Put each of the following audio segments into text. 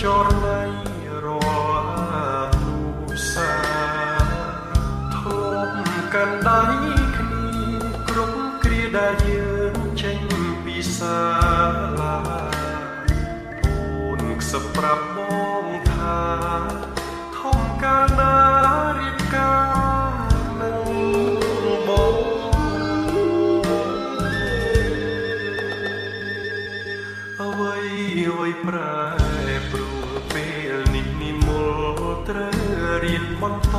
ចរណៃរាល់ឧស្សាហ៍ធ្លាប់កាន់ដៃគ្នាគ្រប់គ្រាដែលយើងចេញពីសាលាអូនខ្សឹបប្រាប់បងថាធំកាលណារៀបការនឹងបងអ្វីប្រែប្រួលពេលនេះនិមលត្រូវរៀនបន្ត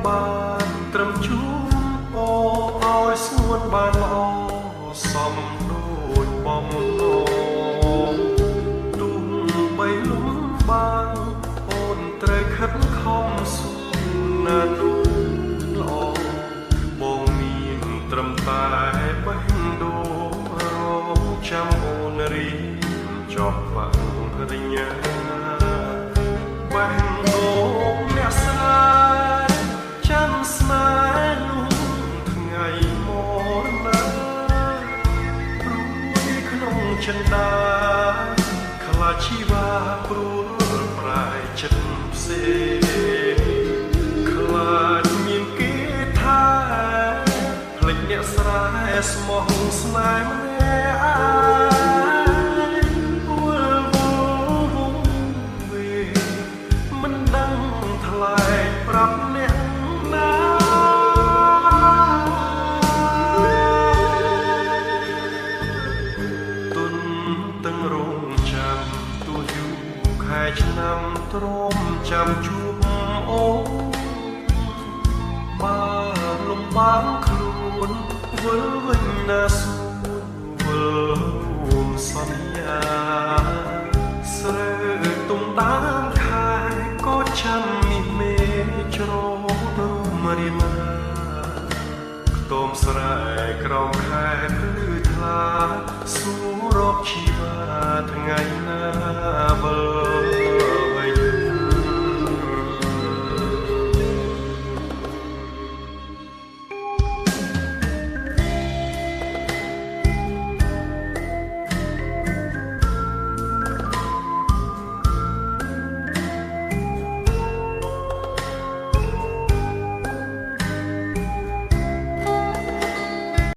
បានត្រឹមជួបឲ្យស្ងួនបានល្អសំដូចបំណងទុំបីលំបានអូនត្រូវខិតខំស៊ូណានោះល្អបងមានត្រឹមតែបេះដូងចាំអូនរៀនចប់បរិញ្ញាបេះដូងអ្នកស្រីចាំស្នេហ៍នោះថ្ងៃមកណាព្រួយក្នុងចិន្តាខ្លាចជីវ៉ាព្រួលប្រែចិត្តផ្សេងខ្លាចមានគេថាភ្លេចអ្នកស្រែស្មោះស្នេហ៍ម្នាក់មិនដឹងថ្លែងប្រាប់អ្នកណាទុនទាំងរងចាំទូយូរខែឆ្នាំទ្រាំចាំជួបអូនបើលំបាកខ្លួនវិលវិញណាសួនវិលរួមសន្យាស្រើទុំតាមខែក៏ចាំមីមេច្រត់រួមរៀមាខ្ទមស្រែក្រោមខែភ្លឺថ្លាសួររកជីវ៉ា